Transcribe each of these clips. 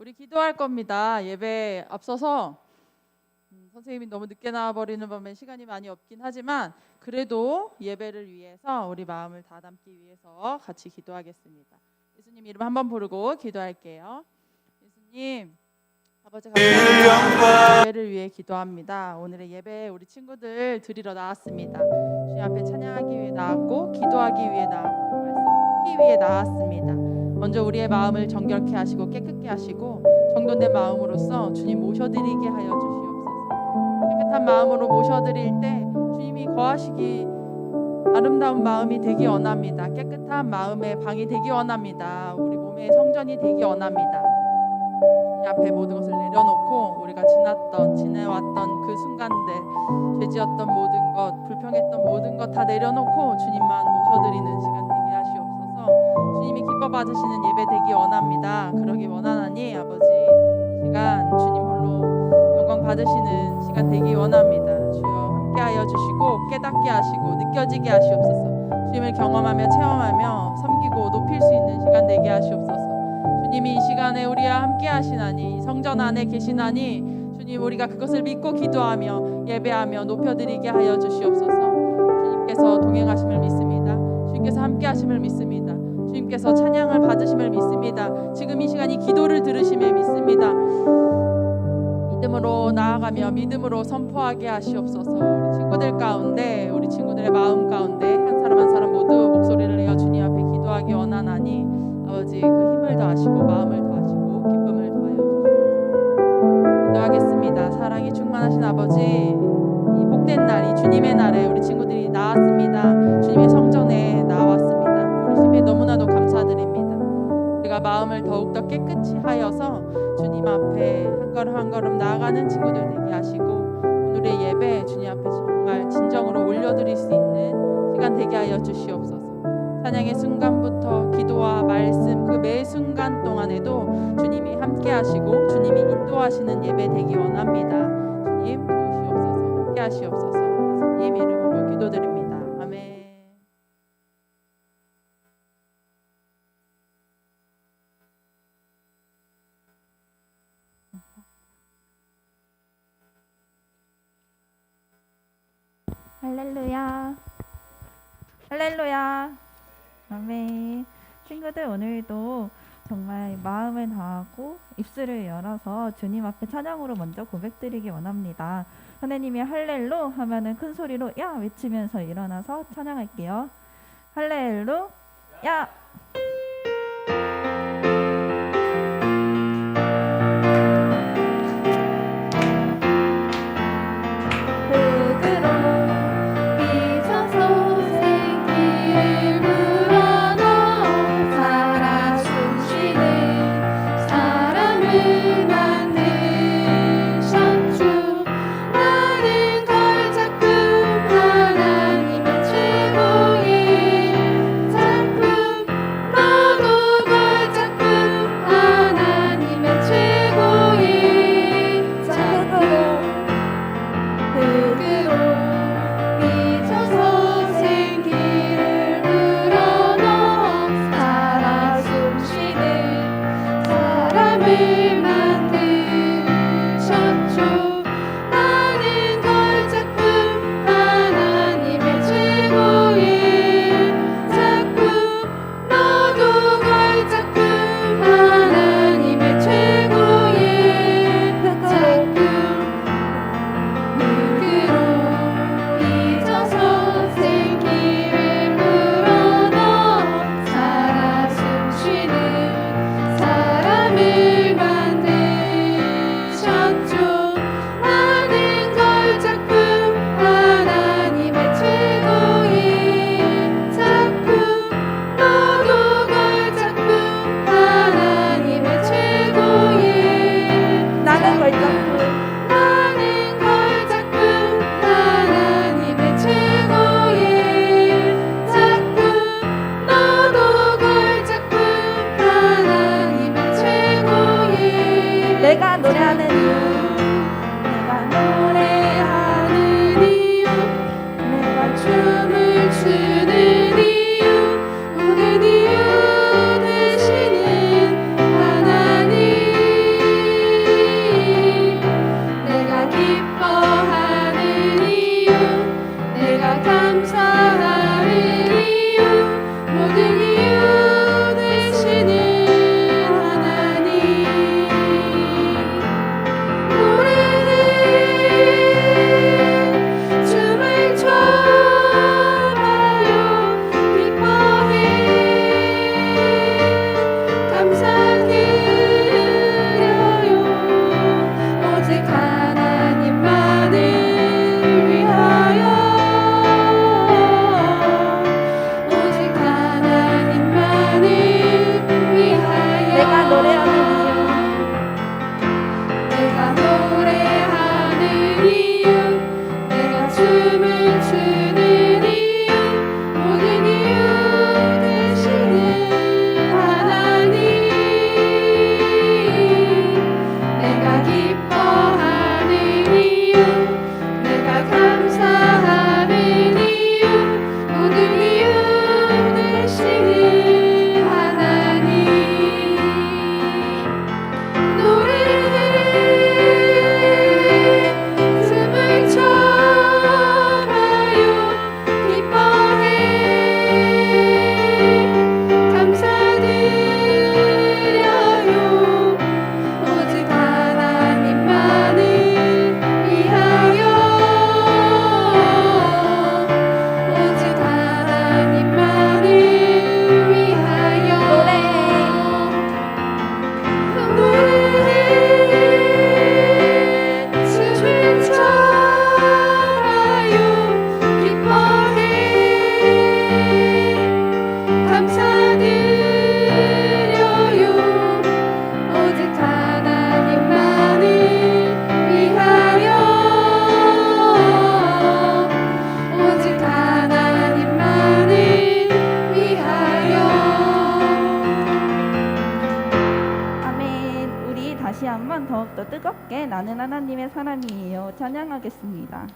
우리 기도할 겁니다. 예배 앞서서 선생님이 너무 늦게 나와버리는 반면 시간이 많이 없긴 하지만 그래도 예배를 위해서 우리 마음을 다 담기 위해서 같이 기도하겠습니다. 예수님 이름 한번 부르고 기도할게요. 예수님 아버지 감사합니다. 예배를 위해 기도합니다. 오늘의 예배 우리 친구들 드리러 나왔습니다. 주님 앞에 찬양하기 위해 나왔고 기도하기 위해 나왔고 말씀 듣기 위해 나왔습니다. 먼저 우리의 마음을 정결케 하시고 깨끗게 하시고 정돈된 마음으로써 주님 모셔드리게 하여 주시옵소서. 깨끗한 마음으로 모셔드릴 때 주님이 거하시기 아름다운 마음이 되기 원합니다. 깨끗한 마음의 방이 되기 원합니다. 우리 몸의 성전이 되기 원합니다. 주님 앞에 모든 것을 내려놓고 우리가 지내왔던 그 순간들, 죄지었던 모든 것, 불평했던 모든 것 다 내려놓고 주님만 모셔드리는 시간 되게 하시옵소서. 주님이 기뻐 받으시는 예배 되기 원합니다. 그러기 원하나니 아버지 이 시간 주님 홀로 영광 받으시는 시간 되기 원합니다. 주여 함께하여 주시고 깨닫게 하시고 느껴지게 하시옵소서. 주님을 경험하며 체험하며 섬기고 높일 수 있는 시간 되게 하시옵소서. 주님이 이 시간에 우리와 함께 하시나니 성전 안에 계시나니 주님 우리가 그것을 믿고 기도하며 예배하며 높여드리게 하여 주시옵소서. 주님께서 동행하심을 믿습니다. 주님께서 함께 하심을 믿습니다. 주님께서 찬양을 받으심을 믿습니다. 지금 이 시간이 기도를 들으심을 믿습니다. 믿음으로 나아가며 믿음으로 선포하게 하시옵소서. 우리 친구들 가운데 우리 친구들의 마음 가운데 한 사람 한 사람 모두 목소리를 내어 주님 앞에 기도하기 원하나니 아버지 그 힘을 더하시고 마음을 더하시고 기쁨을 더하여 주시옵소서. 기도하겠습니다. 사랑이 충만하신 아버지 이 복된 날 이 주님의 날에 우리 친구들이 나왔습니다. 주님의 성전에 나왔습니다. 부르심에 너무나도 감사드립니다. 우리가 마음을 더욱더 깨끗이 하여서 주님 앞에 한 걸음 한 걸음 나아가는 친구들 되게 하시고 오늘의 예배 주님 앞에 정말 진정으로 올려드릴 수 있는 시간 되게 하여 주시옵소서. 찬양의 순간부터 기도와 말씀 그 매 순간 동안에도 주님이 함께 하시고 주님이 인도하시는 예배 되기 원합니다. 주님 도우시옵소서. 함께 하시옵소서. 예수님 이름으로 기도드립니다. 아멘. 할렐루야. 할렐루야. 아멘. 친구들 오늘도 정말 마음을 다하고 입술을 열어서 주님 앞에 찬양으로 먼저 고백드리기 원합니다. 선생님이 할렐루 하면은 큰 소리로 야 외치면서 일어나서 찬양할게요. 할렐루 야. 내가 노래하는 이유, 내가 노래하는 이유, 내가 춤을 추는 이유, 모든 이유 되시는 하나님. 한번 더욱더 뜨겁게 나는 하나님의 사람이에요. 찬양하겠습니다.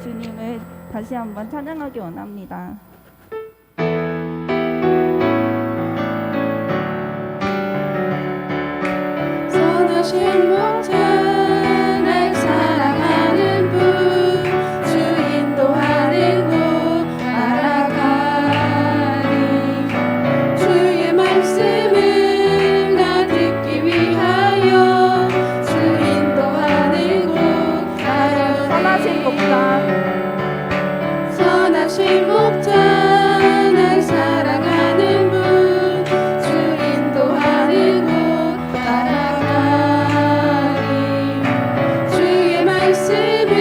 주님을 다시 한번 찬양하기 원합니다. 선하신 목자 날 사랑하는 분 주 인도하는 곳 알아가리 주의 말씀을 나 듣기 위하여 주 인도하는 곳 가려 선하신 목자 선하신 목자 날 사랑하는 분 주 인도하는 곳 따라가리 주의 말씀을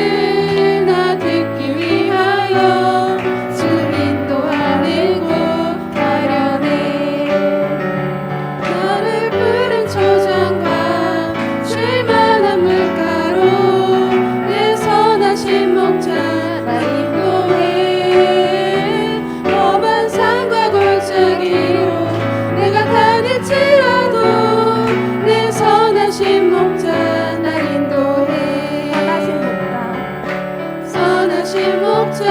나 듣기 위하여 주 인도하는 곳 가려네 나를 푸른 초장과 쉴만한 물가로 내 선하신 목자 나 인도해 험한 산과 골짜기로 내가 다닐지라도 내 선하신 목자 날 인도해 선하신 목자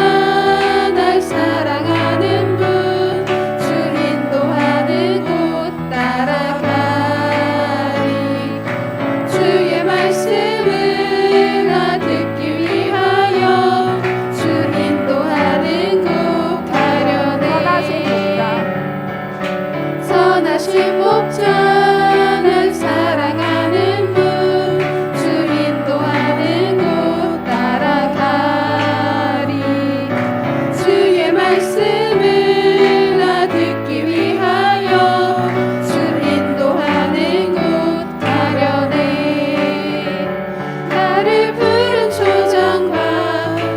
날 사랑하는 분 주 인도하는 곳 따라가리 주의 말씀을 나 듣기 위하여 주 인도하는 곳 가려네 선하신 목자 날 사랑하는 분 주 인도하는 곳 따라가리 주의 말씀을 나 듣기 위하여 주 인도하는 곳 가려네 나를 푸른 초장과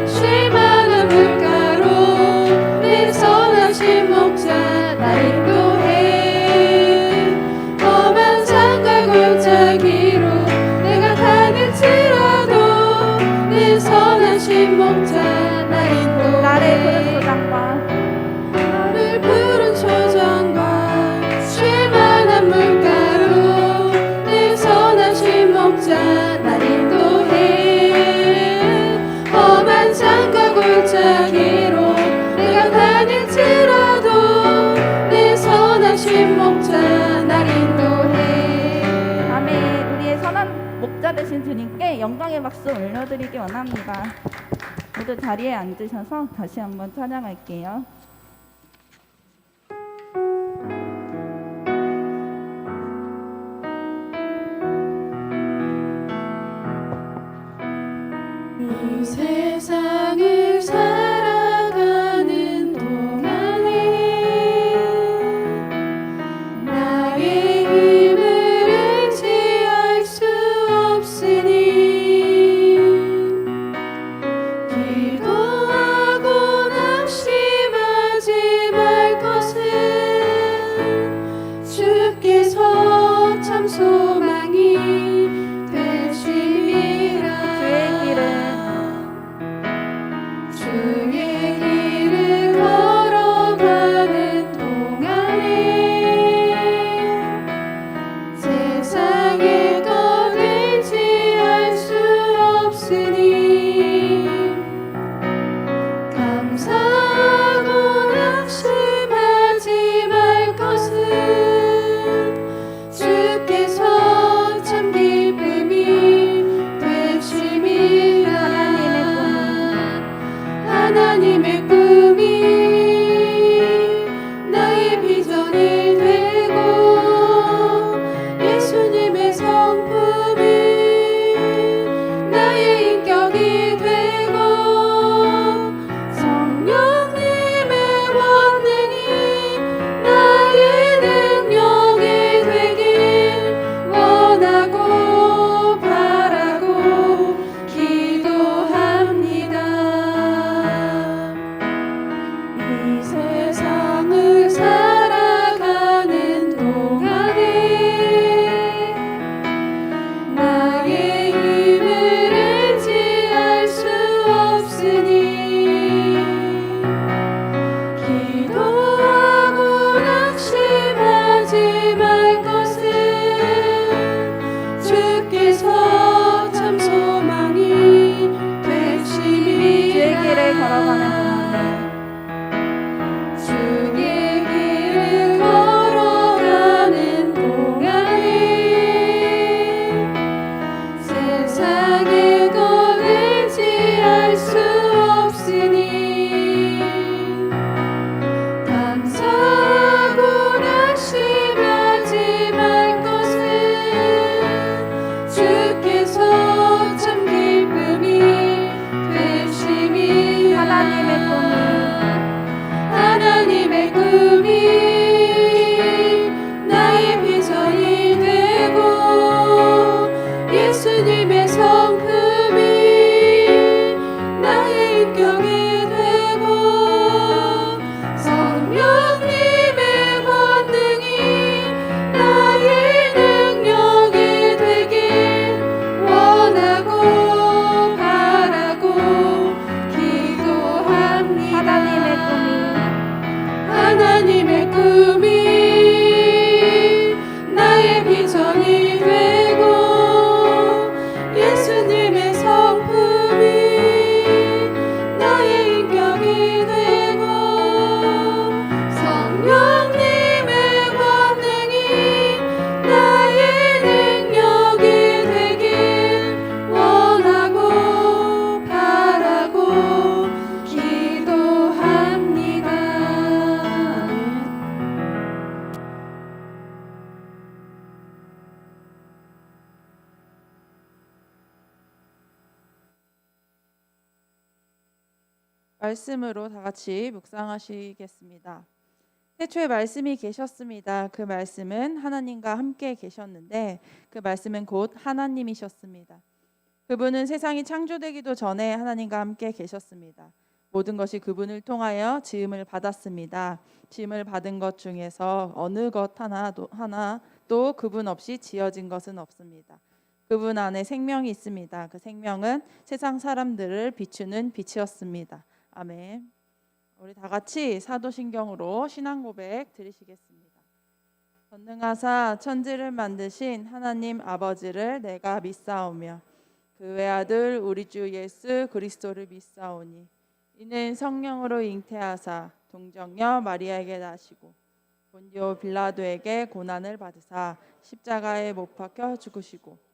쉴만한 물가로 내 선하신 목자 나 인도해 험한 산과 골짜기로 내가 다닐지라도 내 선하신 선하신 목자 날 인도해 나를 푸른 초장과 나를 푸른 초장과 쉴만한 물가로 내 선하신 목자 날 인도해 험한 산과 골짜기로 내가 다닐지라도 내 선하신 목자 날 인도해. 아멘. 우리의 선한 목자 되신 주님께 영광의 박수 올려드리기 원합니다. 모두 자리에 앉으셔서 다시 한번 찬양할게요. 이 세상을 살아가는 동안에 나의 힘을 의지할 수 없으니 기도하고 낙심하지 말 것은 주께서 참 소망이 되심이라. 주의 길을 걸어가는 동안에 세상의 것 의지할 수 없으니 감사하고 낙심하지 말 것은 주께서 참 기쁨이 되심이라. 하나님의 꿈이 나의 비전이 되고 예수님의 성품이 나의 인격이 되고 성령님의 권능이 나의 능력이 되길 원하고 바라고 기도합니다. 이 세상을 살아가는 동안에 나의 힘을 의지할 수 없으니 기도하고 낙심하지 말 것은 주께서 참 소망이 되심이라. 주의 길을 걸어가는 동안에 주의 길을 걸어가는 동안에 세상의 것 의지할 수 없으니 감사하고 낙심하지 말 것은 주께서 참 기쁨이 되심이라. 하나님의 꿈이 나의 비전이 되고 예수님의 성품이 나의 인격이 되고 성령님의 권능이 나의 능력이 되길 원하고 바라고 기도합니다. 하나님의 꿈이 나의 비전이 되고 예수님의 성품이 나의 인격이 되고 성령님의 권능이 나의 능력이 되길 원하고 바라고 기도합니다. 말씀으로 다 같이 묵상하시겠습니다. 태초에 말씀이 계셨습니다. 그 말씀은 하나님과 함께 계셨는데 그 말씀은 곧 하나님이셨습니다. 그분은 세상이 창조되기도 전에 하나님과 함께 계셨습니다. 모든 것이 그분을 통하여 지음을 받았습니다. 지음을 받은 것 중에서 어느 것 하나도 그분 없이 지어진 것은 없습니다. 그분 안에 생명이 있습니다. 그 생명은 세상 사람들을 비추는 빛이었습니다. 아멘. 우리 다 같이 사도신경으로 신앙 고백 드리시겠습니다. 전능하사 천지를 만드신 하나님 아버지를 내가 믿사오며 그 외아들 우리 주 예수 그리스도를 믿사오니 이는 성령으로 잉태하사 동정녀 마리아에게 나시고 본디오 빌라도에게 고난을 받으사 십자가에 못 박혀 죽으시고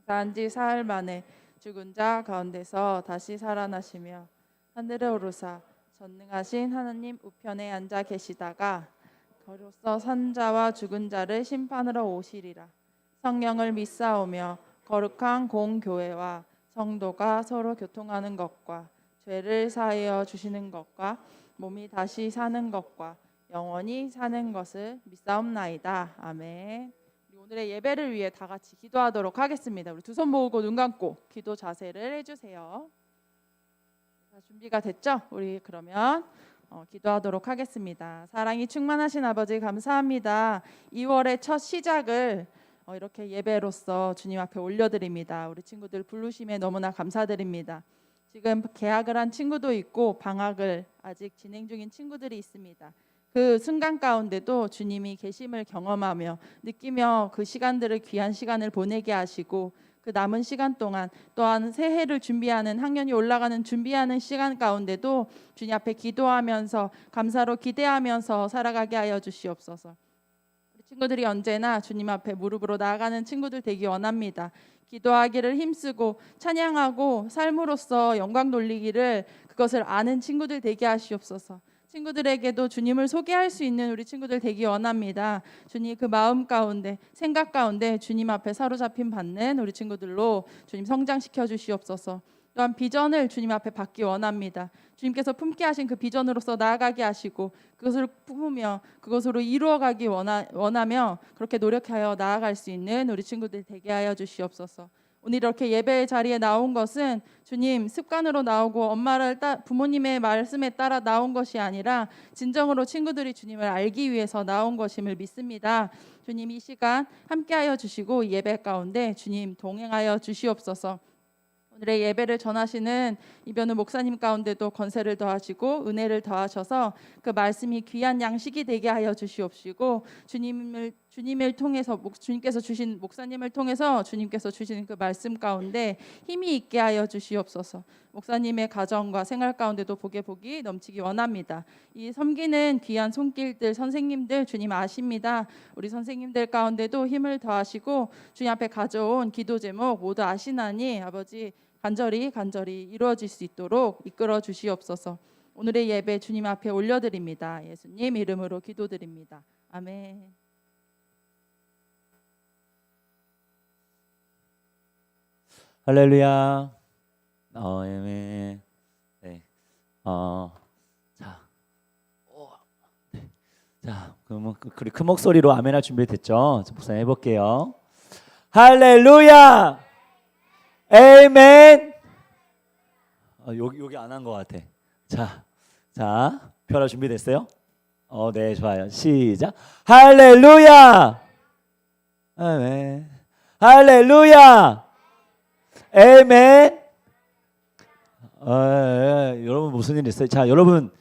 장사한 지 사흘 만에 죽은 자 가운데서 다시 살아나시며 하늘에 오르사 전능하신 하나님 우편에 앉아 계시다가 거로서 산자와 죽은 자를 심판하러 오시리라. 성령을 믿사오며 거룩한 공교회와 성도가 서로 교통하는 것과 죄를 사하여 주시는 것과 몸이 다시 사는 것과 영원히 사는 것을 믿사옵나이다. 아멘. 우리 오늘의 예배를 위해 다 같이 기도하도록 하겠습니다. 우리 두 손 모으고 눈 감고 기도 자세를 해주세요. 자, 준비가 됐죠? 우리 그러면 기도하도록 하겠습니다. 사랑이 충만하신 아버지 감사합니다. 2월의 첫 시작을 이렇게 예배로서 주님 앞에 올려드립니다. 우리 친구들 부르심에 너무나 감사드립니다. 지금 개학을 한 친구도 있고 방학을 아직 진행 중인 친구들이 있습니다. 그 순간 가운데도 주님이 계심을 경험하며 느끼며 그 시간들을 귀한 시간을 보내게 하시고 그 남은 시간 동안 또한 새해를 준비하는 학년이 올라가는 준비하는 시간 가운데도 주님 앞에 기도하면서 감사로 기대하면서 살아가게 하여 주시옵소서. 우리 친구들이 언제나 주님 앞에 무릎으로 나아가는 친구들 되기 원합니다. 기도하기를 힘쓰고 찬양하고 삶으로써 영광 돌리기를 그것을 아는 친구들 되게 하시옵소서. 친구들에게도 주님을 소개할 수 있는 우리 친구들 되기 원합니다. 주님 그 마음 가운데 생각 가운데 주님 앞에 사로잡힘 받는 우리 친구들로 주님 성장시켜 주시옵소서. 또한 비전을 주님 앞에 받기 원합니다. 주님께서 품게 하신 그 비전으로서 나아가게 하시고 그것을 품으며 그것으로 이루어가기 원하며 그렇게 노력하여 나아갈 수 있는 우리 친구들 되게 하여 주시옵소서. 오늘 이렇게 예배의 자리에 나온 것은 주님 습관으로 나오고 부모님의 말씀에 따라 나온 것이 아니라 진정으로 친구들이 주님을 알기 위해서 나온 것임을 믿습니다. 주님 이 시간 함께하여 주시고 예배 가운데 주님 동행하여 주시옵소서. 오늘의 예배를 전하시는 이변우 목사님 가운데도 권세를 더하시고 은혜를 더하셔서 그 말씀이 귀한 양식이 되게 하여 주시옵시고 주님을 통해서 주님께서 주신 목사님을 통해서 주님께서 주신 그 말씀 가운데 힘이 있게 하여 주시옵소서. 목사님의 가정과 생활 가운데도 복이 넘치기 원합니다. 이 섬기는 귀한 손길들 선생님들 주님 아십니다. 우리 선생님들 가운데도 힘을 더하시고 주님 앞에 가져온 기도 제목 모두 아시나니 아버지 간절히 이루어질 수 있도록 이끌어 주시옵소서. 오늘의 예배 주님 앞에 올려드립니다. 예수님 이름으로 기도드립니다. 아멘. 할렐루야. 아멘. 네. 자, 그러면 큰 목소리로 아멘할 준비됐죠? 목사님 해볼게요. 할렐루야. 아멘. 여기 안 한 것 같아. 자, 표라 준비됐어요? 네, 좋아요. 시작. 할렐루야. 아멘. 할렐루야. 아멘. 여러분 무슨 일 있어요? 자, 여러분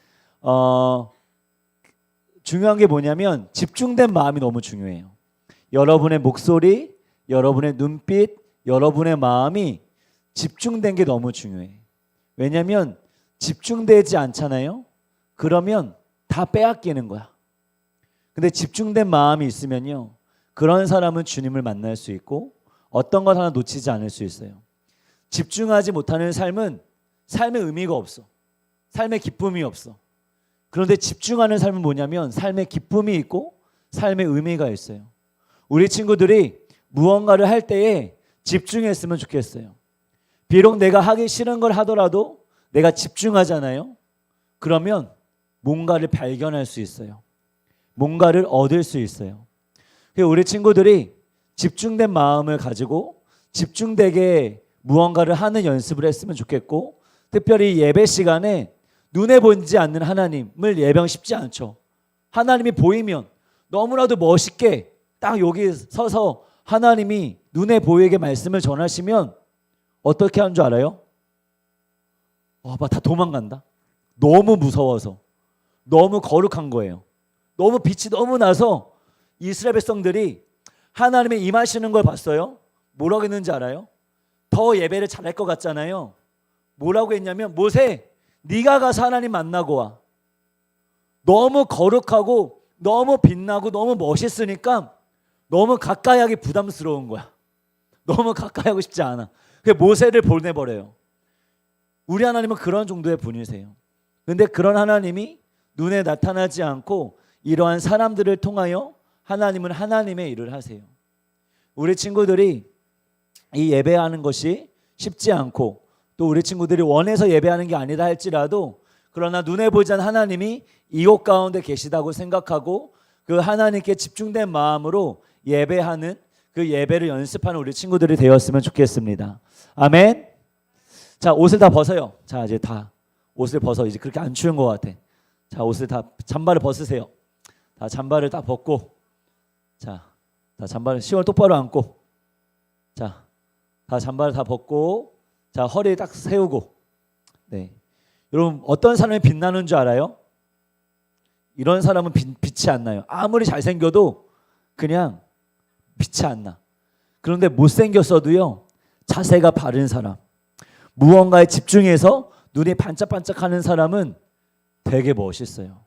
중요한 게 뭐냐면 집중된 마음이 너무 중요해요. 여러분의 목소리, 여러분의 눈빛, 여러분의 마음이 집중된 게 너무 중요해. 왜냐하면 집중되지 않잖아요. 그러면 다 빼앗기는 거야. 근데 집중된 마음이 있으면요, 그런 사람은 주님을 만날 수 있고 어떤 것 하나 놓치지 않을 수 있어요. 집중하지 못하는 삶은 삶의 의미가 없어. 삶의 기쁨이 없어. 그런데 집중하는 삶은 뭐냐면 삶의 기쁨이 있고 삶의 의미가 있어요. 우리 친구들이 무언가를 할 때에 집중했으면 좋겠어요. 비록 내가 하기 싫은 걸 하더라도 내가 집중하잖아요. 그러면 뭔가를 발견할 수 있어요. 뭔가를 얻을 수 있어요. 우리 친구들이 집중된 마음을 가지고 집중되게 무언가를 하는 연습을 했으면 좋겠고, 특별히 예배 시간에 눈에 보이지 않는 하나님을 예배하기 쉽지 않죠. 하나님이 보이면 너무나도 멋있게 딱 여기 서서 하나님이 눈에 보이게 말씀을 전하시면 어떻게 하는 줄 알아요? 막 다 도망간다. 너무 무서워서, 너무 거룩한 거예요. 너무 빛이 너무 나서 이스라엘 백성들이 하나님의 임하시는 걸 봤어요. 뭐라고 했는지 알아요? 더 예배를 잘할 것 같잖아요. 뭐라고 했냐면, 모세 네가 가서 하나님 만나고 와. 너무 거룩하고 너무 빛나고 너무 멋있으니까 너무 가까이 하기 부담스러운 거야. 너무 가까이 하고 싶지 않아. 그래서 모세를 보내버려요. 우리 하나님은 그런 정도의 분이세요. 근데 그런 하나님이 눈에 나타나지 않고 이러한 사람들을 통하여 하나님은 하나님의 일을 하세요. 우리 친구들이 이 예배하는 것이 쉽지 않고 또 우리 친구들이 원해서 예배하는 게 아니다 할지라도, 그러나 눈에 보이지 않는 하나님이 이곳 가운데 계시다고 생각하고 그 하나님께 집중된 마음으로 예배하는, 그 예배를 연습하는 우리 친구들이 되었으면 좋겠습니다. 아멘. 자, 옷을 다 벗어요. 자, 이제 다 옷을 벗어. 이제 그렇게 안 추운 것 같아. 자, 옷을 다, 잠바를 벗으세요. 다 잠바를 딱 벗고, 자, 다 잠바를 10월 똑바로 앉고, 자, 다 잠바를 다 벗고, 자, 허리 딱 세우고. 네, 여러분 어떤 사람이 빛나는 줄 알아요? 이런 사람은 빛이 안 나요. 아무리 잘생겨도 그냥 빛이 안 나. 그런데 못생겼어도요, 자세가 바른 사람, 무언가에 집중해서 눈이 반짝반짝하는 사람은 되게 멋있어요.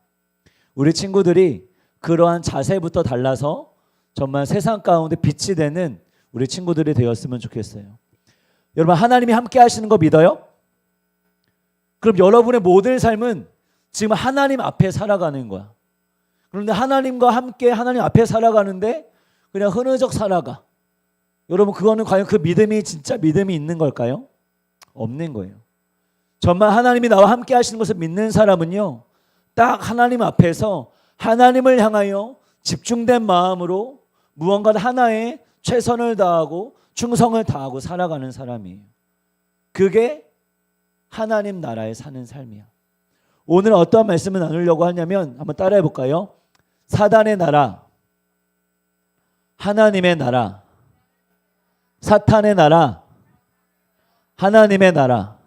우리 친구들이 그러한 자세부터 달라서 정말 세상 가운데 빛이 되는 우리 친구들이 되었으면 좋겠어요. 여러분, 하나님이 함께 하시는 거 믿어요? 그럼 여러분의 모든 삶은 지금 하나님 앞에 살아가는 거야. 그런데 하나님과 함께 하나님 앞에 살아가는데 그냥 흐느적 살아가. 여러분, 그거는 과연 그 믿음이 진짜 믿음이 있는 걸까요? 없는 거예요. 정말 하나님이 나와 함께 하시는 것을 믿는 사람은요, 딱 하나님 앞에서 하나님을 향하여 집중된 마음으로 무언가 하나에 최선을 다하고 충성을 다하고 살아가는 사람이에요. 그게 하나님 나라에 사는 삶이야. 오늘 어떠한 말씀을 나누려고 하냐면 한번 따라해 볼까요? 사단의 나라, 하나님의 나라, 사탄의 나라, 하나님의 나라.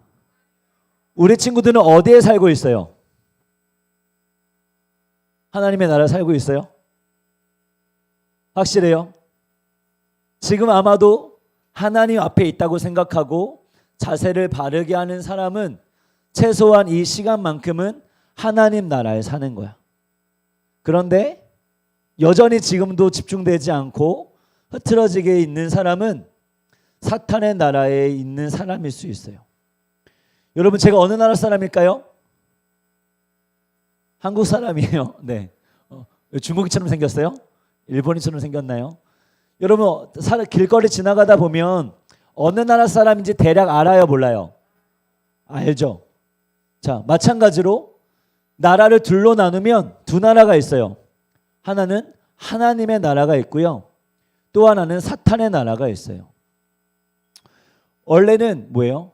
우리 친구들은 어디에 살고 있어요? 하나님의 나라에 살고 있어요? 확실해요? 지금 아마도 하나님 앞에 있다고 생각하고 자세를 바르게 하는 사람은 최소한 이 시간만큼은 하나님 나라에 사는 거야. 그런데 여전히 지금도 집중되지 않고 흐트러지게 있는 사람은 사탄의 나라에 있는 사람일 수 있어요. 여러분, 제가 어느 나라 사람일까요? 한국 사람이에요. 네. 중국인처럼 생겼어요? 일본인처럼 생겼나요? 여러분, 길거리 지나가다 보면 어느 나라 사람인지 대략 알아요, 몰라요? 알죠? 자, 마찬가지로 나라를 둘로 나누면 두 나라가 있어요. 하나는 하나님의 나라가 있고요, 또 하나는 사탄의 나라가 있어요. 원래는 뭐예요?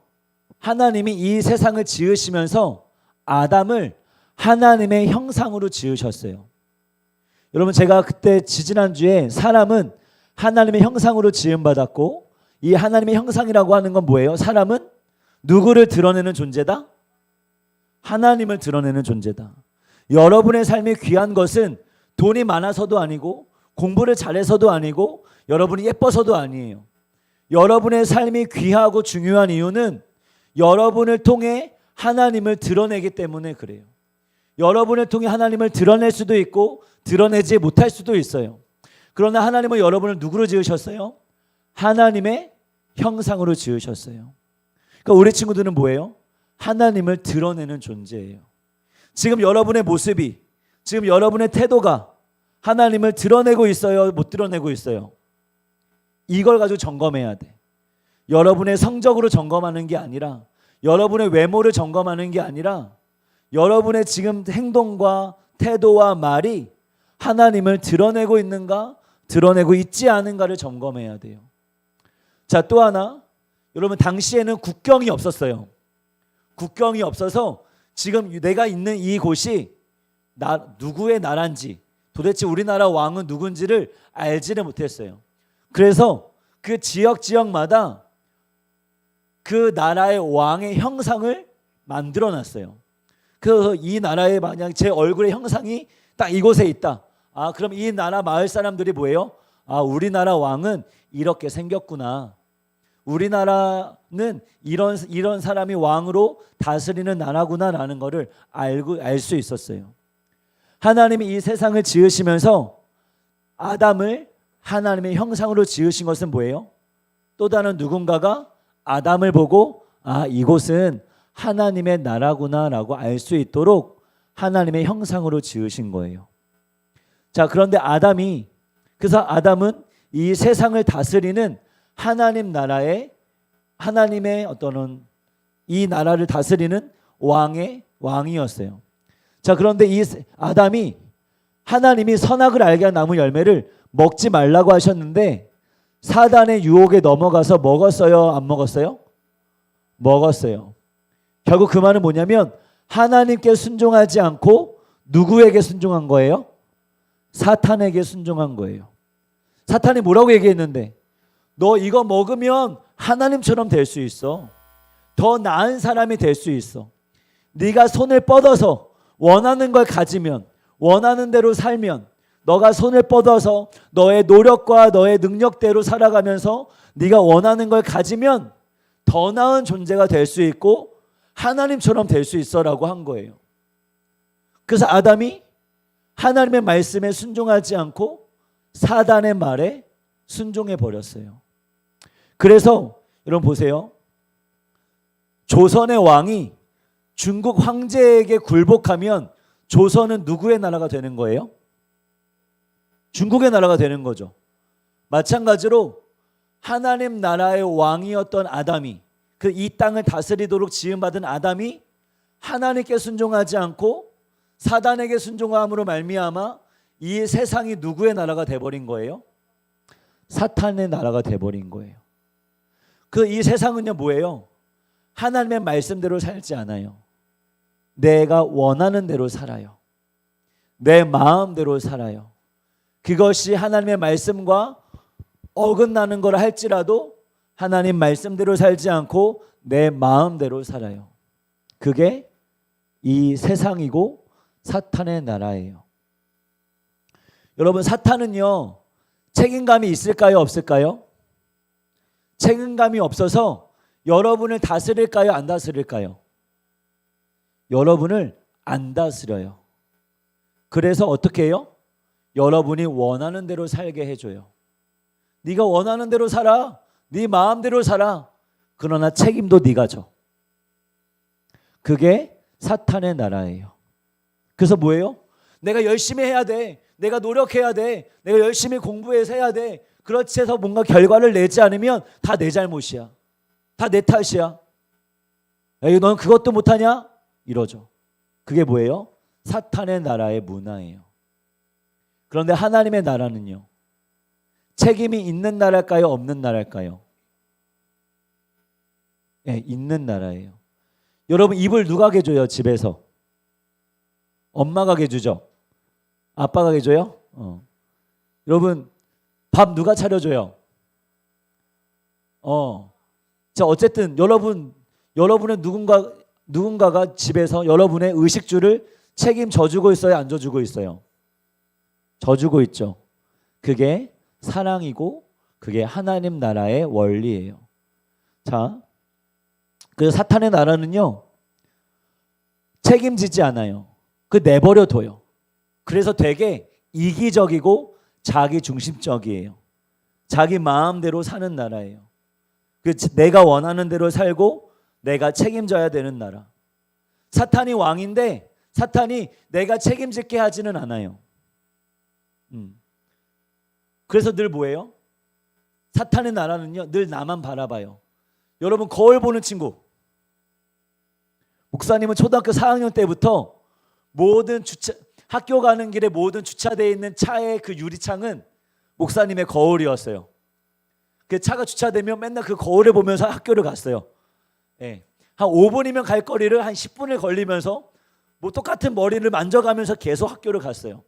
하나님이 이 세상을 지으시면서 아담을 하나님의 형상으로 지으셨어요. 여러분, 제가 그때 지지난주에 사람은 하나님의 형상으로 지음받았고, 이 하나님의 형상이라고 하는 건 뭐예요? 사람은 누구를 드러내는 존재다? 하나님을 드러내는 존재다. 여러분의 삶이 귀한 것은 돈이 많아서도 아니고 공부를 잘해서도 아니고 여러분이 예뻐서도 아니에요. 여러분의 삶이 귀하고 중요한 이유는 여러분을 통해 하나님을 드러내기 때문에 그래요. 여러분을 통해 하나님을 드러낼 수도 있고 드러내지 못할 수도 있어요. 그러나 하나님은 여러분을 누구로 지으셨어요? 하나님의 형상으로 지으셨어요. 그러니까 우리 친구들은 뭐예요? 하나님을 드러내는 존재예요. 지금 여러분의 모습이, 지금 여러분의 태도가 하나님을 드러내고 있어요? 못 드러내고 있어요? 이걸 가지고 점검해야 돼. 여러분의 성적으로 점검하는 게 아니라, 여러분의 외모를 점검하는 게 아니라 여러분의 지금 행동과 태도와 말이 하나님을 드러내고 있는가, 드러내고 있지 않은가를 점검해야 돼요. 자, 또 하나, 여러분, 당시에는 국경이 없었어요. 국경이 없어서 지금 내가 있는 이곳이 누구의 나라인지, 도대체 우리나라 왕은 누군지를 알지를 못했어요. 그래서 그 지역마다 그 나라의 왕의 형상을 만들어 놨어요. 그래서 이 나라에 만약 제 얼굴의 형상이 딱 이곳에 있다. 아, 그럼 이 나라 마을 사람들이 뭐예요? 아, 우리나라 왕은 이렇게 생겼구나. 우리나라는 이런 사람이 왕으로 다스리는 나라구나라는 것을 알 수 있었어요. 하나님이 이 세상을 지으시면서 아담을 하나님의 형상으로 지으신 것은 뭐예요? 또 다른 누군가가 아담을 보고 아, 이곳은 하나님의 나라구나라고 알 수 있도록 하나님의 형상으로 지으신 거예요. 자, 그런데 그래서 아담은 이 세상을 다스리는 하나님의 어떤 이 나라를 다스리는 왕이었어요. 자, 그런데 이 아담이 하나님이 선악을 알게 한 나무 열매를 먹지 말라고 하셨는데 사단의 유혹에 넘어가서 먹었어요? 안 먹었어요? 먹었어요. 결국 그 말은 뭐냐면 하나님께 순종하지 않고 누구에게 순종한 거예요? 사탄에게 순종한 거예요. 사탄이 뭐라고 얘기했는데 너 이거 먹으면 하나님처럼 될 수 있어. 더 나은 사람이 될 수 있어. 네가 손을 뻗어서 원하는 걸 가지면 원하는 대로 살면 너가 손을 뻗어서 너의 노력과 너의 능력대로 살아가면서 네가 원하는 걸 가지면 더 나은 존재가 될 수 있고 하나님처럼 될 수 있어라고 한 거예요. 그래서 아담이 하나님의 말씀에 순종하지 않고 사단의 말에 순종해 버렸어요. 그래서 여러분 보세요. 조선의 왕이 중국 황제에게 굴복하면 조선은 누구의 나라가 되는 거예요? 중국의 나라가 되는 거죠. 마찬가지로 하나님 나라의 왕이었던 아담이 그 이 땅을 다스리도록 지음받은 아담이 하나님께 순종하지 않고 사단에게 순종함으로 말미암아 이 세상이 누구의 나라가 돼버린 거예요? 사탄의 나라가 돼버린 거예요. 그 이 세상은요 뭐예요? 하나님의 말씀대로 살지 않아요. 내가 원하는 대로 살아요. 내 마음대로 살아요. 그것이 하나님의 말씀과 어긋나는 걸 할지라도 하나님 말씀대로 살지 않고 내 마음대로 살아요. 그게 이 세상이고 사탄의 나라예요. 여러분 사탄은요 책임감이 있을까요? 없을까요? 책임감이 없어서 여러분을 다스릴까요? 안 다스릴까요? 여러분을 안 다스려요. 그래서 어떻게 해요? 여러분이 원하는 대로 살게 해줘요. 네가 원하는 대로 살아. 네 마음대로 살아. 그러나 책임도 네가 져. 그게 사탄의 나라예요. 그래서 뭐예요? 내가 열심히 해야 돼. 내가 노력해야 돼. 내가 열심히 공부해서 해야 돼. 그렇지 해서 뭔가 결과를 내지 않으면 다 내 잘못이야. 다 내 탓이야. 에이, 넌 그것도 못하냐? 이러죠. 그게 뭐예요? 사탄의 나라의 문화예요. 그런데 하나님의 나라는요. 책임이 있는 나라일까요? 없는 나라일까요? 네, 있는 나라예요. 여러분 이불 누가 개줘요? 집에서? 엄마가 개주죠? 아빠가 개줘요? 여러분 밥 누가 차려줘요? 자 어쨌든 여러분의 누군가가 집에서 여러분의 의식주를 책임져주고 있어요? 안 져주고 있어요? 져주고 있죠. 그게 사랑이고 그게 하나님 나라의 원리예요. 자, 그래서 사탄의 나라는요 책임지지 않아요. 그 내버려 둬요. 그래서 되게 이기적이고 자기 중심적이에요. 자기 마음대로 사는 나라예요. 내가 원하는 대로 살고 내가 책임져야 되는 나라. 사탄이 왕인데 사탄이 내가 책임질게 하지는 않아요. 그래서 늘 뭐예요? 사탄의 나라는요 늘 나만 바라봐요. 여러분 거울 보는 친구. 목사님은 초등학교 4학년 때부터 학교 가는 길에 모든 주차되어 있는 차의 그 유리창은 목사님의 거울이었어요. 그 차가 주차되면 맨날 그 거울을 보면서 학교를 갔어요. 네. 한 5분이면 갈 거리를 한 10분을 걸리면서 뭐 똑같은 머리를 만져가면서 계속 학교를 갔어요.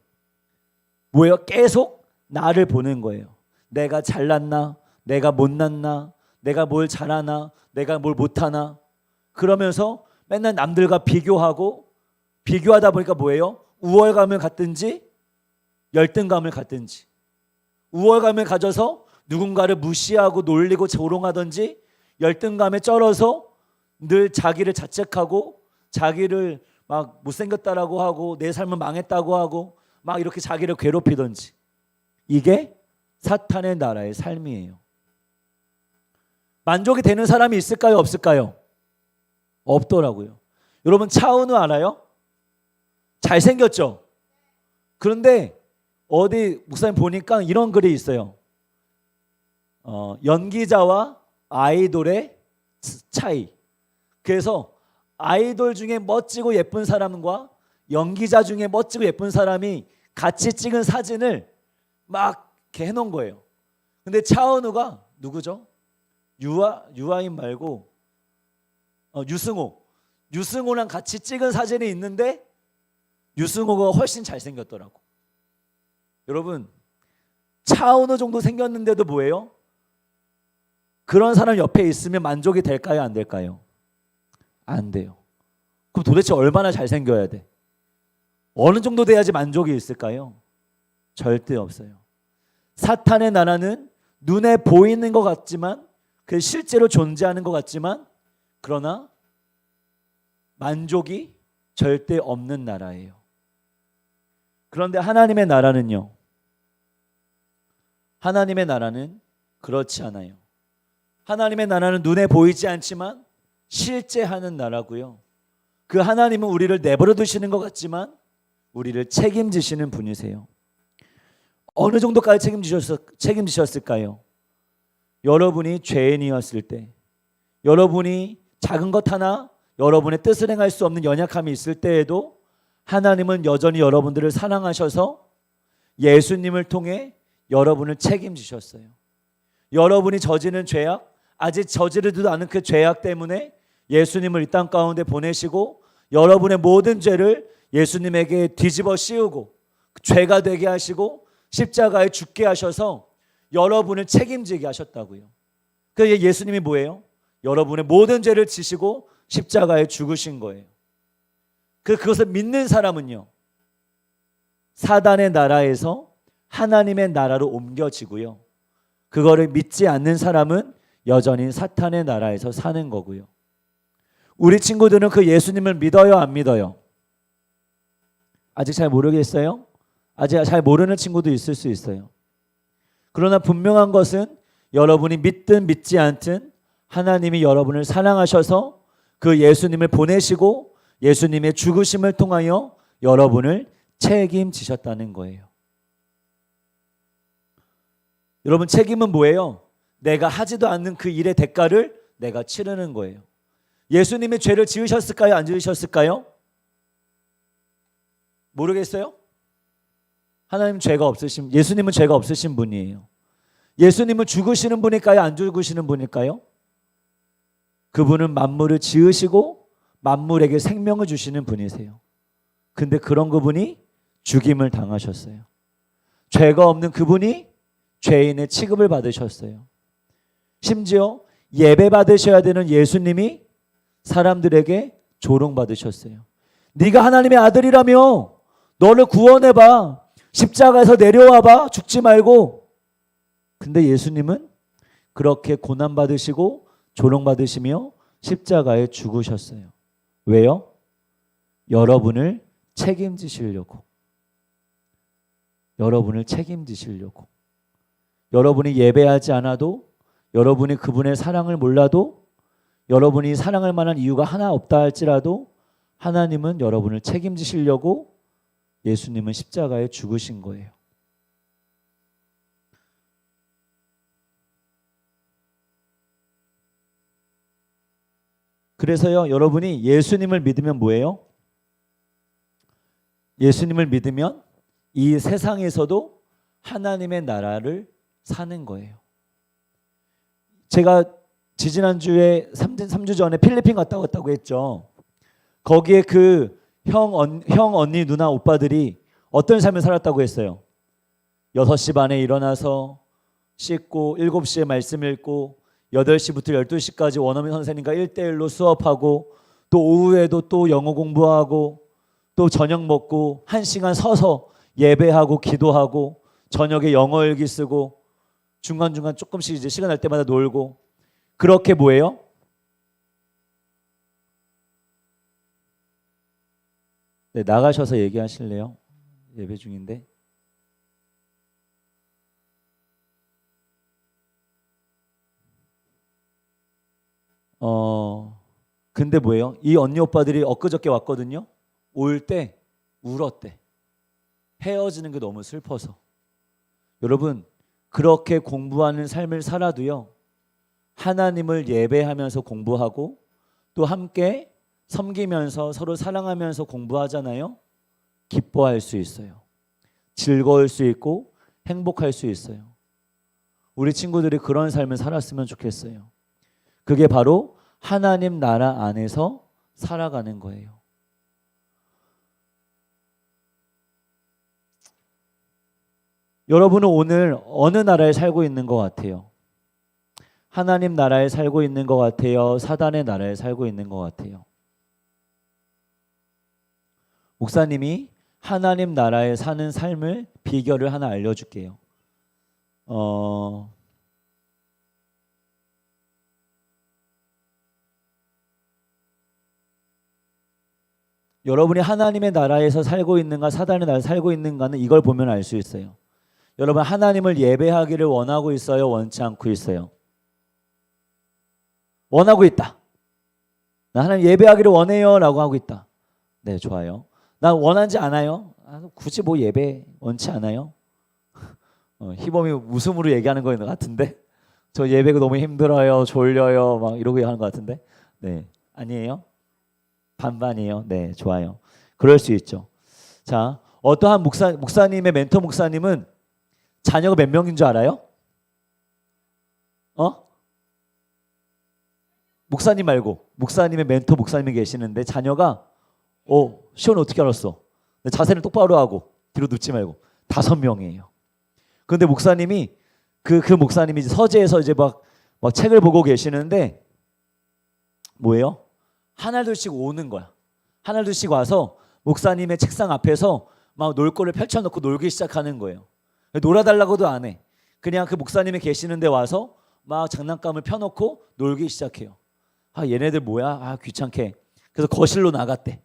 뭐예요? 계속 나를 보는 거예요. 내가 잘났나? 내가 못났나? 내가 뭘 잘하나? 내가 뭘 못하나? 그러면서 맨날 남들과 비교하고 비교하다 보니까 뭐예요? 우월감을 갖든지 열등감을 갖든지 우월감을 가져서 누군가를 무시하고 놀리고 조롱하든지 열등감에 쩔어서 늘 자기를 자책하고 자기를 막 못생겼다라고 하고 내 삶은 망했다고 하고 막 이렇게 자기를 괴롭히든지 이게 사탄의 나라의 삶이에요. 만족이 되는 사람이 있을까요? 없을까요? 없더라고요. 여러분 차은우 알아요? 잘생겼죠? 그런데 어디 목사님 보니까 이런 글이 있어요. 연기자와 아이돌의 차이. 그래서 아이돌 중에 멋지고 예쁜 사람과 연기자 중에 멋지고 예쁜 사람이 같이 찍은 사진을 막 이렇게 해놓은 거예요. 근데 차은우가 누구죠? 유아인 말고 유승호랑 같이 찍은 사진이 있는데 유승호가 훨씬 잘생겼더라고. 여러분 차은우 정도 생겼는데도 뭐예요? 그런 사람 옆에 있으면 만족이 될까요? 안 될까요? 안 돼요. 그럼 도대체 얼마나 잘생겨야 돼? 어느 정도 돼야지 만족이 있을까요? 절대 없어요. 사탄의 나라는 눈에 보이는 것 같지만 그 실제로 존재하는 것 같지만 그러나 만족이 절대 없는 나라예요. 그런데 하나님의 나라는요. 하나님의 나라는 그렇지 않아요. 하나님의 나라는 눈에 보이지 않지만 실제 하는 나라고요. 그 하나님은 우리를 내버려 두시는 것 같지만 우리를 책임지시는 분이세요. 어느 정도까지 책임지셨을까요? 여러분이 죄인이었을 때, 여러분이 작은 것 하나 여러분의 뜻을 행할 수 없는 연약함이 있을 때에도 하나님은 여전히 여러분들을 사랑하셔서 예수님을 통해 여러분을 책임지셨어요. 여러분이 저지른 죄악, 아직 저지르지도 않은 그 죄악 때문에 예수님을 이 땅 가운데 보내시고 여러분의 모든 죄를 예수님에게 뒤집어 씌우고 죄가 되게 하시고 십자가에 죽게 하셔서 여러분을 책임지게 하셨다고요. 그래서 예수님이 뭐예요? 여러분의 모든 죄를 지시고 십자가에 죽으신 거예요. 그것을 믿는 사람은요, 사단의 나라에서 하나님의 나라로 옮겨지고요. 그거를 믿지 않는 사람은 여전히 사탄의 나라에서 사는 거고요. 우리 친구들은 그 예수님을 믿어요, 안 믿어요? 아직 잘 모르겠어요? 아직 잘 모르는 친구도 있을 수 있어요. 그러나 분명한 것은 여러분이 믿든 믿지 않든 하나님이 여러분을 사랑하셔서 그 예수님을 보내시고 예수님의 죽으심을 통하여 여러분을 책임지셨다는 거예요. 여러분 책임은 뭐예요? 내가 하지도 않는 그 일의 대가를 내가 치르는 거예요. 예수님이 죄를 지으셨을까요? 안 지으셨을까요? 모르겠어요? 예수님은 죄가 없으신 분이에요. 예수님은 죽으시는 분일까요? 안 죽으시는 분일까요? 그분은 만물을 지으시고 만물에게 생명을 주시는 분이세요. 근데 그런 그분이 죽임을 당하셨어요. 죄가 없는 그분이 죄인의 취급을 받으셨어요. 심지어 예배 받으셔야 되는 예수님이 사람들에게 조롱받으셨어요. 네가 하나님의 아들이라며 너를 구원해봐. 십자가에서 내려와봐. 죽지 말고. 근데 예수님은 그렇게 고난받으시고 조롱받으시며 십자가에 죽으셨어요. 왜요? 여러분을 책임지시려고. 여러분을 책임지시려고. 여러분이 예배하지 않아도, 여러분이 그분의 사랑을 몰라도, 여러분이 사랑할 만한 이유가 하나 없다 할지라도 하나님은 여러분을 책임지시려고 예수님은 십자가에 죽으신 거예요. 그래서요, 여러분이 예수님을 믿으면 뭐예요? 예수님을 믿으면 이 세상에서도 하나님의 나라를 사는 거예요. 제가 지지난주에 3주 전에 필리핀 갔다 왔다고 했죠. 거기에 그 형, 언니, 누나, 오빠들이 어떤 삶을 살았다고 했어요. 6시 반에 일어나서 씻고 7시에 말씀 읽고 8시부터 12시까지 원어민 선생님과 1대1로 수업하고 또 오후에도 또 영어 공부하고 또 저녁 먹고 1시간 서서 예배하고 기도하고 저녁에 영어 일기 쓰고 중간중간 조금씩 이제 시간 날 때마다 놀고 그렇게 뭐예요? 네, 나가셔서 얘기하실래요? 예배 중인데. 근데 뭐예요? 이 언니 오빠들이 엊그저께 왔거든요. 올 때 울었대. 헤어지는 게 너무 슬퍼서. 여러분, 그렇게 공부하는 삶을 살아도요, 하나님을 예배하면서 공부하고 또 함께 섬기면서 서로 사랑하면서 공부하잖아요. 기뻐할 수 있어요. 즐거울 수 있고 행복할 수 있어요. 우리 친구들이 그런 삶을 살았으면 좋겠어요. 그게 바로 하나님 나라 안에서 살아가는 거예요. 여러분은 오늘 어느 나라에 살고 있는 것 같아요? 하나님 나라에 살고 있는 것 같아요? 사단의 나라에 살고 있는 것 같아요? 목사님이 하나님 나라에 사는 삶을 비결을 하나 알려줄게요. 여러분이 하나님의 나라에서 살고 있는가 사단의 나라에 살고 있는가는 이걸 보면 알 수 있어요. 여러분 하나님을 예배하기를 원하고 있어요? 원치 않고 있어요? 원하고 있다. 나 하나님 예배하기를 원해요 라고 하고 있다. 네, 좋아요. 나 원하지 않아요. 굳이 뭐 예배 원치 않아요. 희범이 웃음으로 얘기하는 거인 것 같은데 저 예배가 너무 힘들어요, 졸려요 막 이러고 하는 것 같은데 네, 아니에요? 반반이에요. 네, 좋아요. 그럴 수 있죠. 자, 어떠한 목사님의 멘토 목사님은 자녀가 몇 명인 줄 알아요? 목사님 말고 목사님의 멘토 목사님이 계시는데 자녀가 시원 어떻게 알았어? 자세는 똑바로 하고 뒤로 눕지 말고 5명이에요. 그런데 목사님이 그 목사님이 서재에서 이제 막 책을 보고 계시는데 뭐예요? 하나둘씩 오는 거야. 하나둘씩 와서 목사님의 책상 앞에서 막 놀 거를 펼쳐놓고 놀기 시작하는 거예요. 놀아달라고도 안 해. 그냥 그 목사님이 계시는데 와서 막 장난감을 펴놓고 놀기 시작해요. 얘네들 뭐야? 귀찮게. 그래서 거실로 나갔대.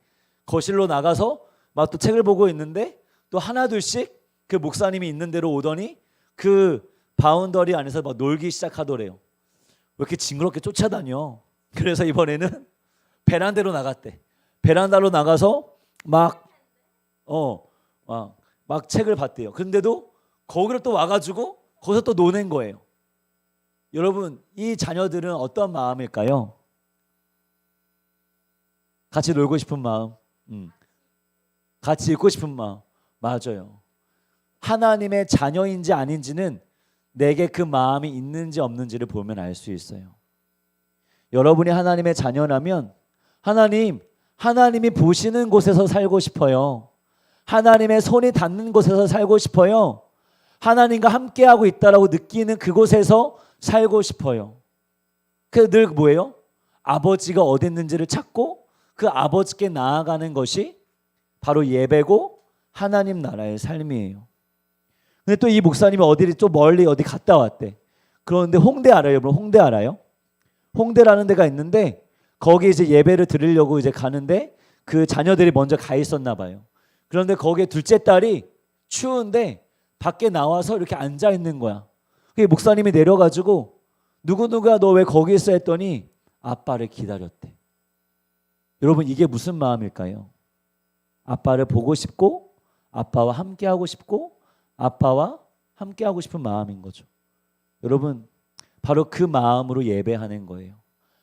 거실로 나가서 막 또 책을 보고 있는데 또 하나둘씩 그 목사님이 있는 데로 오더니 그 바운더리 안에서 막 놀기 시작하더래요. 왜 이렇게 징그럽게 쫓아다녀? 그래서 이번에는 베란다로 나갔대. 베란다로 나가서 막 책을 봤대요. 그런데도 거기를 또 와가지고 거기서 또 노는 거예요. 여러분, 이 자녀들은 어떤 마음일까요? 같이 놀고 싶은 마음, 같이 있고 싶은 마음. 맞아요. 하나님의 자녀인지 아닌지는 내게 그 마음이 있는지 없는지를 보면 알 수 있어요. 여러분이 하나님의 자녀라면 하나님이 보시는 곳에서 살고 싶어요. 하나님의 손이 닿는 곳에서 살고 싶어요. 하나님과 함께하고 있다라고 느끼는 그곳에서 살고 싶어요. 그래서 늘 뭐예요? 아버지가 어디 있는지를 찾고 그 아버지께 나아가는 것이 바로 예배고 하나님 나라의 삶이에요. 근데 또 이 목사님이 어디를 좀 멀리 어디 갔다 왔대. 그런데 홍대 알아요, 여러분? 홍대 알아요? 홍대라는 데가 있는데 거기 이제 예배를 드리려고 이제 가는데 그 자녀들이 먼저 가 있었나 봐요. 그런데 거기에 둘째 딸이 추운데 밖에 나와서 이렇게 앉아 있는 거야. 그게 목사님이 내려가지고 누구누가 너 왜 거기 있어 했더니 아빠를 기다렸대. 여러분 이게 무슨 마음일까요? 아빠를 보고 싶고 아빠와 함께하고 싶고 아빠와 함께하고 싶은 마음인 거죠. 여러분 바로 그 마음으로 예배하는 거예요.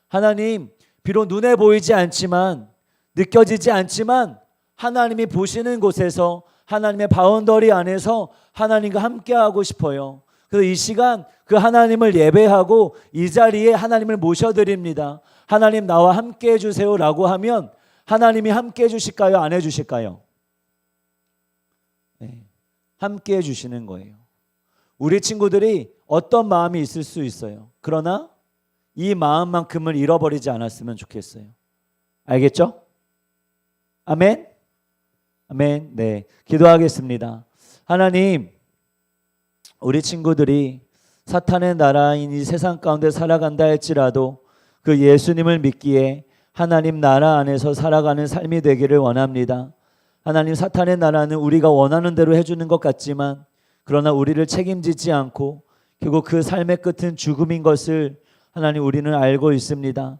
하나님 비록 눈에 보이지 않지만 느껴지지 않지만 하나님이 보시는 곳에서 하나님의 바운더리 안에서 하나님과 함께하고 싶어요. 그래서 이 시간 그 하나님을 예배하고 이 자리에 하나님을 모셔드립니다. 하나님 나와 함께해 주세요 라고 하면 하나님이 함께해 주실까요? 안 해주실까요? 네, 함께해 주시는 거예요. 우리 친구들이 어떤 마음이 있을 수 있어요. 그러나 이 마음만큼을 잃어버리지 않았으면 좋겠어요. 알겠죠? 아멘? 아멘. 네, 기도하겠습니다. 하나님, 우리 친구들이 사탄의 나라인 이 세상 가운데 살아간다 할지라도 그 예수님을 믿기에 하나님 나라 안에서 살아가는 삶이 되기를 원합니다. 하나님, 사탄의 나라는 우리가 원하는 대로 해주는 것 같지만 그러나 우리를 책임지지 않고 결국 그 삶의 끝은 죽음인 것을 하나님 우리는 알고 있습니다.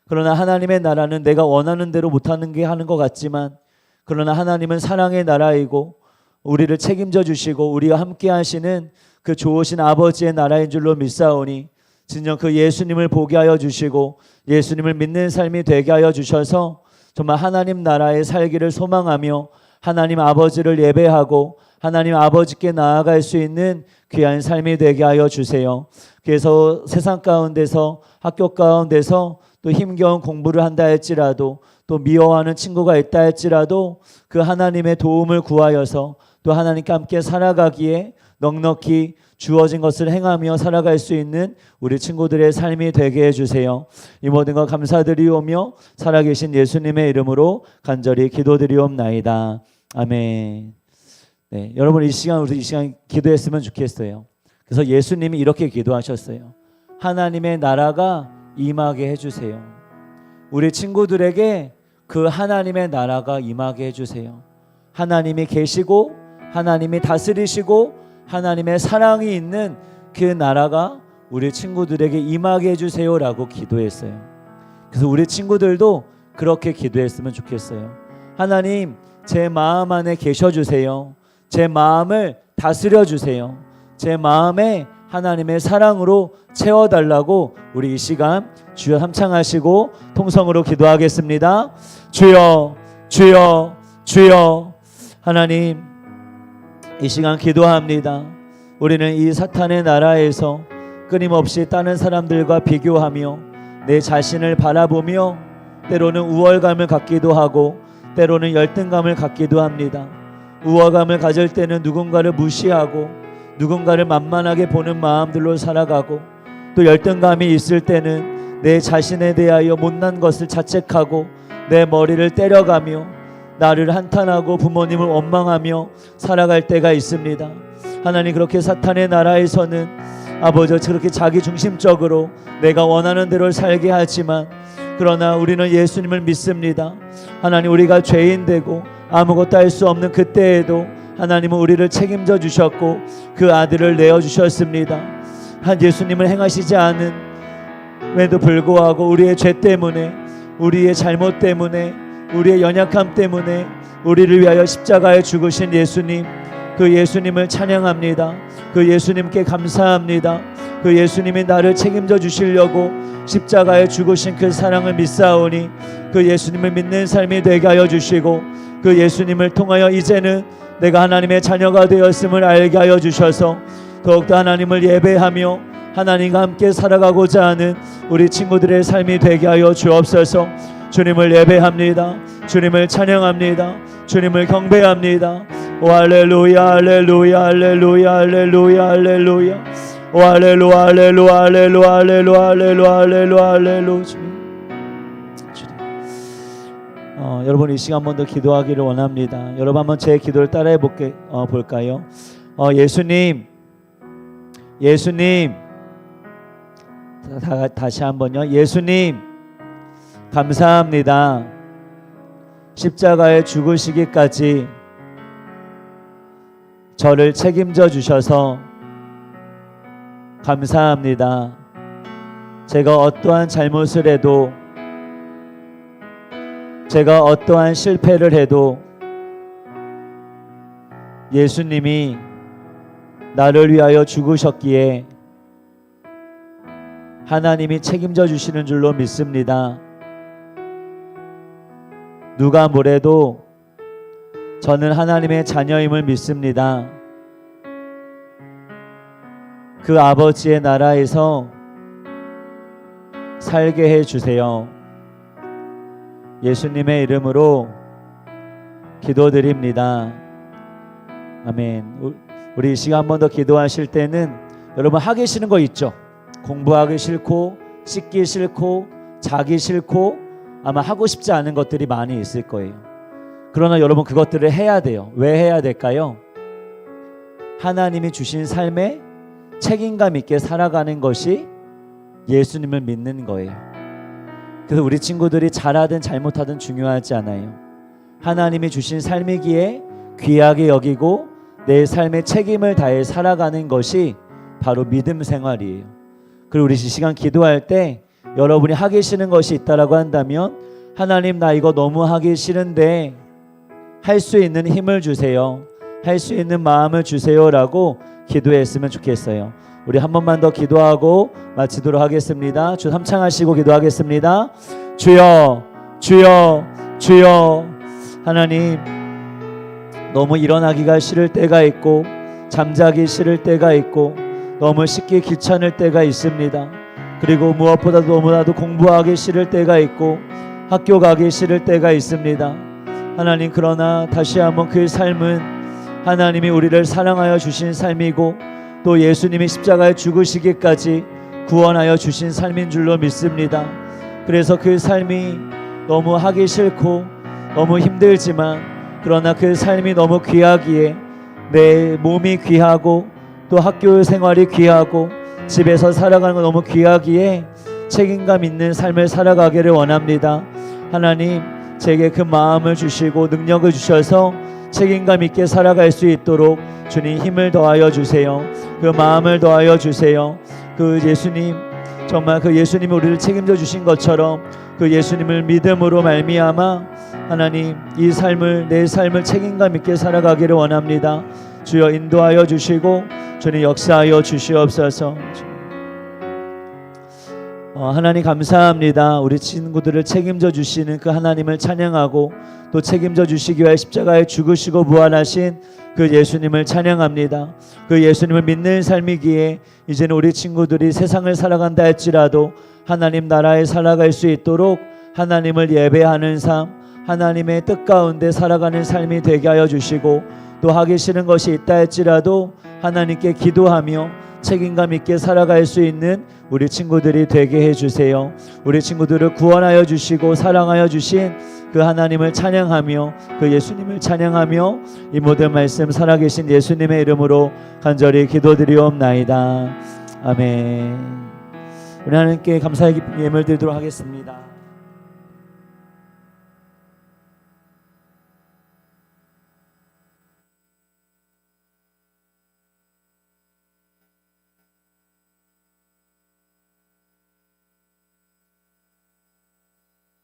그러나 하나님의 나라는 내가 원하는 대로 못하는 게 하는 것 같지만 그러나 하나님은 사랑의 나라이고 우리를 책임져 주시고 우리와 함께 하시는 그 좋으신 아버지의 나라인 줄로 믿사오니 진정 그 예수님을 보게 하여 주시고 예수님을 믿는 삶이 되게 하여 주셔서 정말 하나님 나라에 살기를 소망하며 하나님 아버지를 예배하고 하나님 아버지께 나아갈 수 있는 귀한 삶이 되게 하여 주세요. 그래서 세상 가운데서 학교 가운데서 또 힘겨운 공부를 한다 할지라도 또 미워하는 친구가 있다 할지라도 그 하나님의 도움을 구하여서 또 하나님과 함께 살아가기에 넉넉히 주어진 것을 행하며 살아갈 수 있는 우리 친구들의 삶이 되게 해주세요. 이 모든 것 감사드리오며 살아계신 예수님의 이름으로 간절히 기도드리옵나이다. 아멘. 네, 여러분 이 시간 기도했으면 좋겠어요. 그래서 예수님이 이렇게 기도하셨어요. 하나님의 나라가 임하게 해주세요. 우리 친구들에게 그 하나님의 나라가 임하게 해주세요. 하나님이 계시고 하나님이 다스리시고 하나님의 사랑이 있는 그 나라가 우리 친구들에게 임하게 해주세요라고 기도했어요. 그래서 우리 친구들도 그렇게 기도했으면 좋겠어요. 하나님, 제 마음 안에 계셔주세요. 제 마음을 다스려주세요. 제 마음에 하나님의 사랑으로 채워달라고 우리 이 시간 주여 함창하시고 통성으로 기도하겠습니다. 주여, 주여, 주여. 하나님, 이 시간 기도합니다. 우리는 이 사탄의 나라에서 끊임없이 다른 사람들과 비교하며 내 자신을 바라보며 때로는 우월감을 갖기도 하고 때로는 열등감을 갖기도 합니다. 우월감을 가질 때는 누군가를 무시하고 누군가를 만만하게 보는 마음들로 살아가고 또 열등감이 있을 때는 내 자신에 대하여 못난 것을 자책하고 내 머리를 때려가며 나를 한탄하고 부모님을 원망하며 살아갈 때가 있습니다. 하나님, 그렇게 사탄의 나라에서는 아버지 그렇게 자기중심적으로 내가 원하는 대로 살게 하지만 그러나 우리는 예수님을 믿습니다. 하나님, 우리가 죄인 되고 아무것도 할 수 없는 그때에도 하나님은 우리를 책임져 주셨고 그 아들을 내어주셨습니다. 한 예수님을 행하시지 않음에도 불구하고 우리의 죄 때문에 우리의 잘못 때문에 우리의 연약함 때문에 우리를 위하여 십자가에 죽으신 예수님, 그 예수님을 찬양합니다. 그 예수님께 감사합니다. 그 예수님이 나를 책임져 주시려고 십자가에 죽으신 그 사랑을 믿사오니 그 예수님을 믿는 삶이 되게 하여 주시고 그 예수님을 통하여 이제는 내가 하나님의 자녀가 되었음을 알게 하여 주셔서 더욱더 하나님을 예배하며 하나님과 함께 살아가고자 하는 우리 친구들의 삶이 되게 하여 주옵소서. 주님을 예배합니다. 주님을 찬양합니다. 주님을 경배합니다. 오 할렐루야 할렐루야 할렐루야 할렐루야 할렐루야 오 할렐루야 할렐루야 할렐루야 할렐루야 할렐루야 할렐루야 할렐루야. 주님, 여러분 이 시간 한 번 더 기도하기를 원합니다. 여러분 한번 제 기도를 따라해 볼까요? 예수님, 예수님, 다시 한번요. 예수님, 감사합니다. 십자가에 죽으시기까지 저를 책임져 주셔서 감사합니다. 제가 어떠한 잘못을 해도 제가 어떠한 실패를 해도 예수님이 나를 위하여 죽으셨기에 하나님이 책임져 주시는 줄로 믿습니다. 누가 뭐래도 저는 하나님의 자녀임을 믿습니다. 그 아버지의 나라에서 살게 해 주세요. 예수님의 이름으로 기도드립니다. 아멘. 우리 이 시간 한 번 더 기도하실 때는 여러분 하기 싫은 거 있죠? 공부하기 싫고 씻기 싫고 자기 싫고 아마 하고 싶지 않은 것들이 많이 있을 거예요. 그러나 여러분 그것들을 해야 돼요. 왜 해야 될까요? 하나님이 주신 삶에 책임감 있게 살아가는 것이 예수님을 믿는 거예요. 그래서 우리 친구들이 잘하든 잘못하든 중요하지 않아요. 하나님이 주신 삶이기에 귀하게 여기고 내 삶에 책임을 다해 살아가는 것이 바로 믿음 생활이에요. 그리고 우리 이 시간 기도할 때 여러분이 하기 싫은 것이 있다라고 한다면 하나님 나 이거 너무 하기 싫은데 할 수 있는 힘을 주세요. 할 수 있는 마음을 주세요라고 기도했으면 좋겠어요. 우리 한 번만 더 기도하고 마치도록 하겠습니다. 주 함창하시고 기도하겠습니다. 주여 주여 주여. 하나님 너무 일어나기가 싫을 때가 있고 잠자기 싫을 때가 있고 너무 씻기 귀찮을 때가 있습니다. 그리고 무엇보다도 너무나도 공부하기 싫을 때가 있고 학교 가기 싫을 때가 있습니다. 하나님 그러나 다시 한번 그 삶은 하나님이 우리를 사랑하여 주신 삶이고 또 예수님이 십자가에 죽으시기까지 구원하여 주신 삶인 줄로 믿습니다. 그래서 그 삶이 너무 하기 싫고 너무 힘들지만 그러나 그 삶이 너무 귀하기에 내 몸이 귀하고 또 학교 생활이 귀하고 집에서 살아가는 건 너무 귀하기에 책임감 있는 삶을 살아가기를 원합니다. 하나님 제게 그 마음을 주시고 능력을 주셔서 책임감 있게 살아갈 수 있도록 주님 힘을 더하여 주세요. 그 마음을 더하여 주세요. 그 예수님 정말 그 예수님이 우리를 책임져 주신 것처럼 그 예수님을 믿음으로 말미암아 하나님 이 삶을 내 삶을 책임감 있게 살아가기를 원합니다. 주여 인도하여 주시고 주님 역사하여 주시옵소서. 하나님 감사합니다. 우리 친구들을 책임져 주시는 그 하나님을 찬양하고 또 책임져 주시기 위해 십자가에 죽으시고 부활하신 그 예수님을 찬양합니다. 그 예수님을 믿는 삶이기에 이제는 우리 친구들이 세상을 살아간다 할지라도 하나님 나라에 살아갈 수 있도록 하나님을 예배하는 삶, 하나님의 뜻 가운데 살아가는 삶이 되게 하여 주시고 또 하기 싫은 것이 있다 할지라도 하나님께 기도하며 책임감 있게 살아갈 수 있는 우리 친구들이 되게 해주세요. 우리 친구들을 구원하여 주시고 사랑하여 주신 그 하나님을 찬양하며 그 예수님을 찬양하며 이 모든 말씀 살아계신 예수님의 이름으로 간절히 기도드리옵나이다. 아멘. 우리 하나님께 감사의 예물 드리도록 하겠습니다.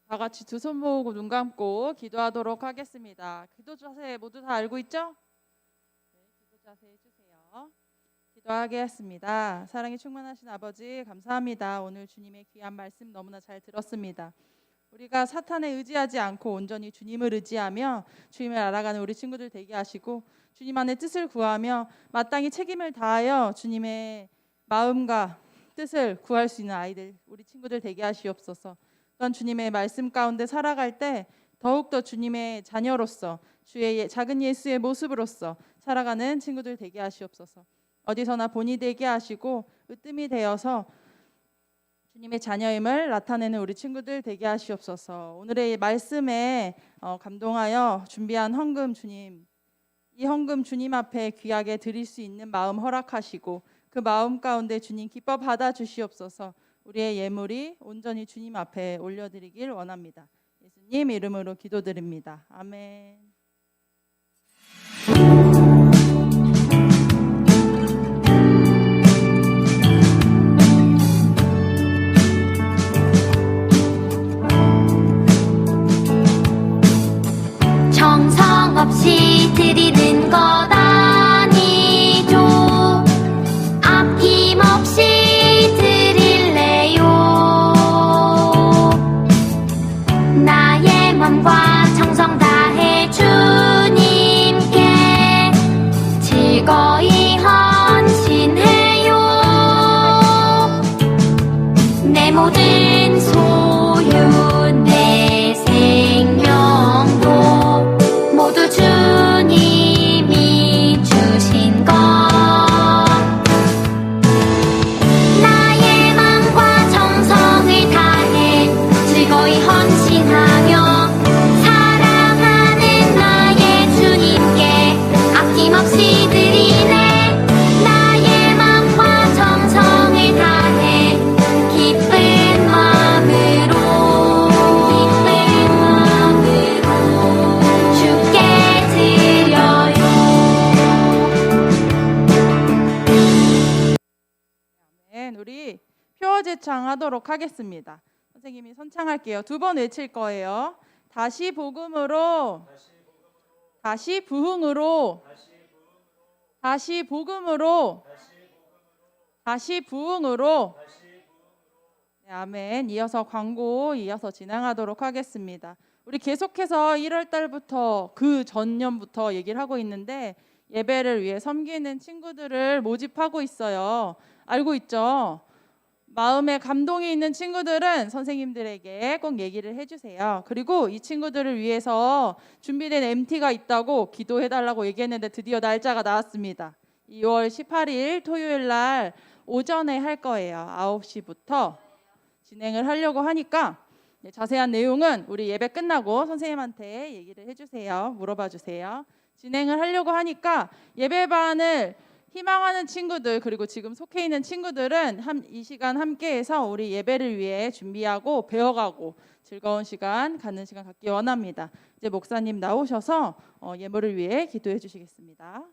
다 같이 두 손 모으고 눈 감고 기도하도록 하겠습니다. 기도 자세 모두 다 알고 있죠? 네, 기도 자세 해주세요. 기도하겠습니다. 사랑이 충만하신 아버지 감사합니다. 오늘 주님의 귀한 말씀 너무나 잘 들었습니다. 우리가 사탄에 의지하지 않고 온전히 주님을 의지하며 주님을 알아가는 우리 친구들 되게 하시고 주님 안에 뜻을 구하며 마땅히 책임을 다하여 주님의 마음과 뜻을 구할 수 있는 아이들 우리 친구들 되게 하시옵소서. 또한 주님의 말씀 가운데 살아갈 때 더욱더 주님의 자녀로서 주의 작은 예수의 모습으로서 살아가는 친구들 되게 하시옵소서. 어디서나 본이 되게 하시고 으뜸이 되어서 주님의 자녀임을 나타내는 우리 친구들 되게 하시옵소서. 오늘의 말씀에 감동하여 준비한 헌금 주님, 이 헌금 주님 앞에 귀하게 드릴 수 있는 마음 허락하시고 그 마음 가운데 주님 기뻐 받아 주시옵소서. 우리의 예물이 온전히 주님 앞에 올려드리길 원합니다. 예수님 이름으로 기도드립니다. 아멘. 정성 없이 드리는 것 아니죠. 아낌없이 나의 마음과 정성 다해 주님께 즐거이 헌신해요. 내 모든 소유 내 생명도 모두 주님이 주신 것 제창하도록 하겠습니다. 선생님이 선창할게요. 2번 외칠 거예요. 다시 복음으로, 다시 부흥으로, 다시 복음으로, 다시 부흥으로. 네, 아멘. 이어서 광고 이어서 진행하도록 하겠습니다. 우리 계속해서 1월 달부터 그 전년부터 얘기를 하고 있는데 예배를 위해 섬기는 친구들을 모집하고 있어요. 알고 있죠? 마음에 감동이 있는 친구들은 선생님들에게 꼭 얘기를 해주세요. 그리고 이 친구들을 위해서 준비된 MT가 있다고 기도해달라고 얘기했는데 드디어 날짜가 나왔습니다. 2월 18일 토요일 날 오전에 할 거예요. 9시부터 진행을 하려고 하니까 자세한 내용은 우리 예배 끝나고 선생님한테 얘기를 해주세요. 물어봐 주세요. 진행을 하려고 하니까 예배반을 희망하는 친구들 그리고 지금 속해 있는 친구들은 이 시간 함께해서 우리 예배를 위해 준비하고 배워가고 즐거운 시간 갖는 시간 갖기 원합니다. 이제 목사님 나오셔서 예물을 위해 기도해 주시겠습니다.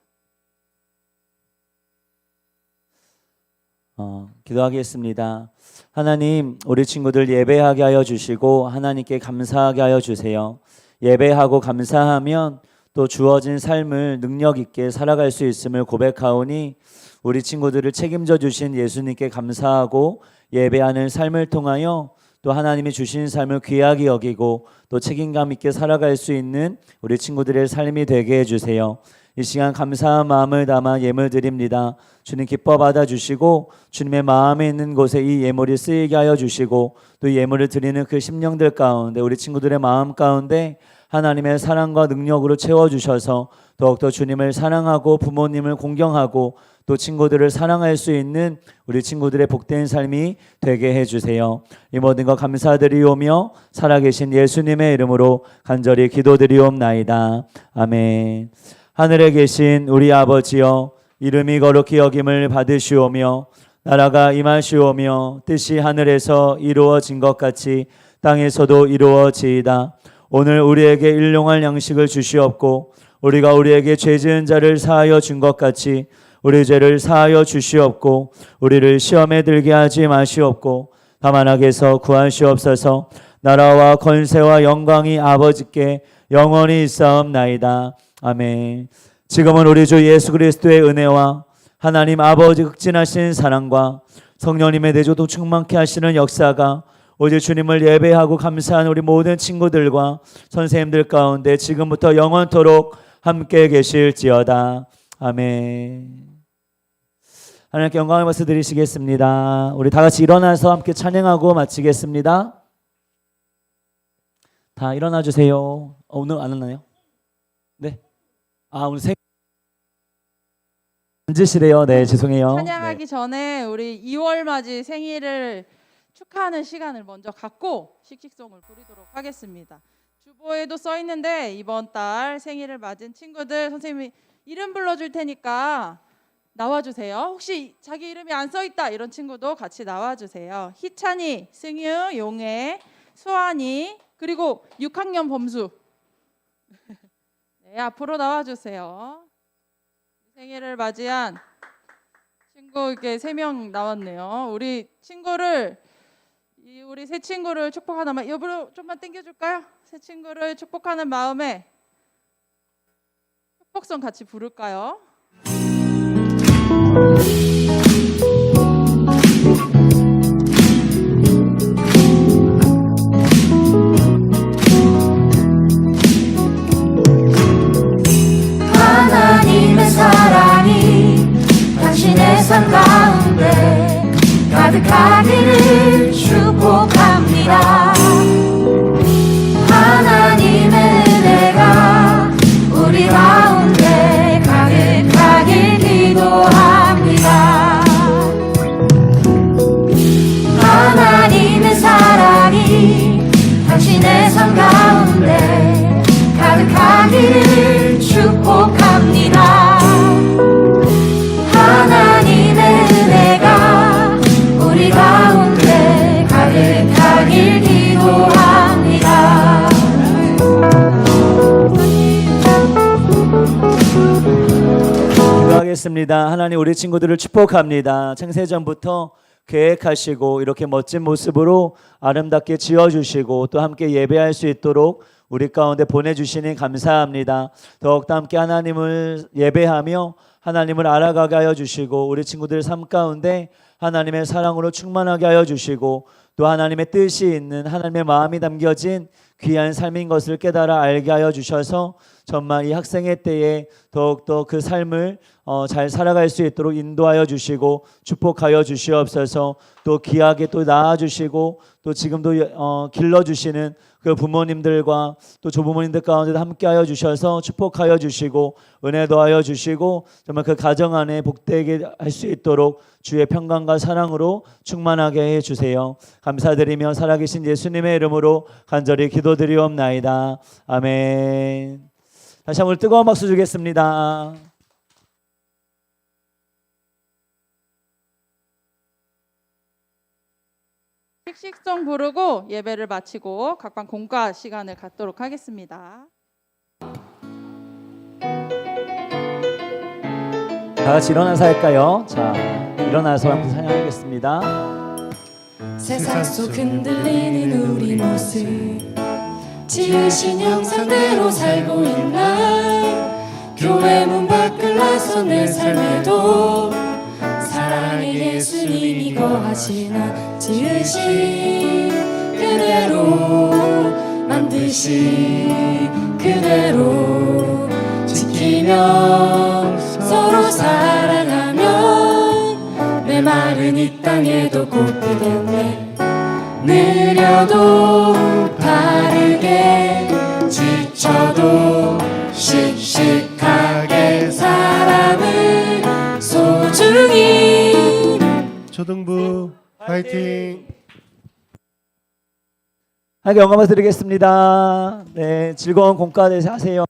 기도하겠습니다. 하나님, 우리 친구들 예배하게 하여 주시고 하나님께 감사하게 하여 주세요. 예배하고 감사하면 또 주어진 삶을 능력 있게 살아갈 수 있음을 고백하오니 우리 친구들을 책임져 주신 예수님께 감사하고 예배하는 삶을 통하여 또 하나님이 주신 삶을 귀하게 여기고 또 책임감 있게 살아갈 수 있는 우리 친구들의 삶이 되게 해주세요. 이 시간 감사한 마음을 담아 예물 드립니다. 주님 기뻐 받아주시고 주님의 마음에 있는 곳에 이 예물이 쓰이게 하여 주시고 또 예물을 드리는 그 심령들 가운데 우리 친구들의 마음 가운데 하나님의 사랑과 능력으로 채워주셔서 더욱더 주님을 사랑하고 부모님을 공경하고 또 친구들을 사랑할 수 있는 우리 친구들의 복된 삶이 되게 해주세요. 이 모든 것 감사드리오며 살아계신 예수님의 이름으로 간절히 기도드리옵나이다. 아멘. 하늘에 계신 우리 아버지여, 이름이 거룩히 여김을 받으시오며 나라가 임하시오며 뜻이 하늘에서 이루어진 것 같이 땅에서도 이루어지이다. 오늘 우리에게 일용할 양식을 주시옵고 우리가 우리에게 죄 지은 자를 사하여 준 것 같이 우리 죄를 사하여 주시옵고 우리를 시험에 들게 하지 마시옵고 다만 악에서 구하시옵소서. 나라와 권세와 영광이 아버지께 영원히 있사옵나이다. 아멘. 지금은 우리 주 예수 그리스도의 은혜와 하나님 아버지 극진하신 사랑과 성령님의 내조도 충만케 하시는 역사가 오직 주님을 예배하고 감사하는 우리 모든 친구들과 선생님들 가운데 지금부터 영원토록 함께 계실지어다. 아멘. 하나님께 영광을 박수 드리시겠습니다. 우리 다 같이 일어나서 함께 찬양하고 마치겠습니다. 다 일어나 주세요. 오늘 안 왔나요? 네. 오늘 앉으시래요. 네, 죄송해요. 찬양하기 전에 우리 2월 맞이 생일을 축하하는 시간을 먼저 갖고 식식송을 부르도록 하겠습니다. 주보에도 써 있는데 이번 달 생일을 맞은 친구들 선생님이 이름 불러줄 테니까 나와주세요. 혹시 자기 이름이 안 써 있다 이런 친구도 같이 나와주세요. 희찬이, 승유, 용혜, 수환이 그리고 6학년 범수 네, 앞으로 나와주세요. 생일을 맞이한 친구 이렇게 3명 나왔네요. 우리 새 친구를 축복하는 옆으로 좀만 당겨줄까요? 새 친구를 축복하는 마음에 축복성 같이 부를까요? 하나님의 사랑이 당신의 삶 가운데 가득하기를 축복합니다. 하나님의 은혜가 우리 가운데 가득하길 기도합니다. 하나님의 사랑이 당신의 삶 가운데 가득하기를 축복합니다. 하나님의 은혜가 우리 가운데 가득하길 기도합니다. 기도하겠습니다. 하나님 우리 친구들을 축복합니다. 창세전부터 계획하시고 이렇게 멋진 모습으로 아름답게 지어주시고 또 함께 예배할 수 있도록 우리 가운데 보내주시니 감사합니다. 더욱더 함께 하나님을 예배하며 하나님을 알아가게 하여 주시고 우리 친구들 삶 가운데 하나님의 사랑으로 충만하게 하여 주시고 또 하나님의 뜻이 있는 하나님의 마음이 담겨진 귀한 삶인 것을 깨달아 알게 하여 주셔서 정말 이 학생의 때에 더욱더 그 삶을 잘 살아갈 수 있도록 인도하여 주시고 축복하여 주시옵소서. 또 귀하게 또 낳아주시고 또 지금도 길러주시는 그 부모님들과 또 조부모님들 가운데도 함께하여 주셔서 축복하여 주시고 은혜 더하여 주시고 정말 그 가정 안에 복되게 할 수 있도록 주의 평강과 사랑으로 충만하게 해주세요. 감사드리며 살아계신 예수님의 이름으로 간절히 기도드리옵나이다. 아멘. 다시 한번 뜨거운 박수 주겠습니다. 씩씩송 부르고 예배를 마치고 각방 공과 시간을 갖도록 하겠습니다. 다 같이 일어나서 할까요? 자, 일어나서 함께 찬양하겠습니다. 세상 속 흔들리는 우리 모습 지으신 형상대로 살고 있나 교회 문 밖을 나서 내 삶에도 사랑의 예수님이 거하시나 지으신 그대로 만드신 그대로 지키며 서로 사랑하며 메마른 이 땅에도 꽃피겠네 느려도 바르게 지쳐도 씩씩하게 사람을 소중히 초등부 화이팅! 하나님께 영광을 드리겠습니다. 네, 즐거운 공과 되세요.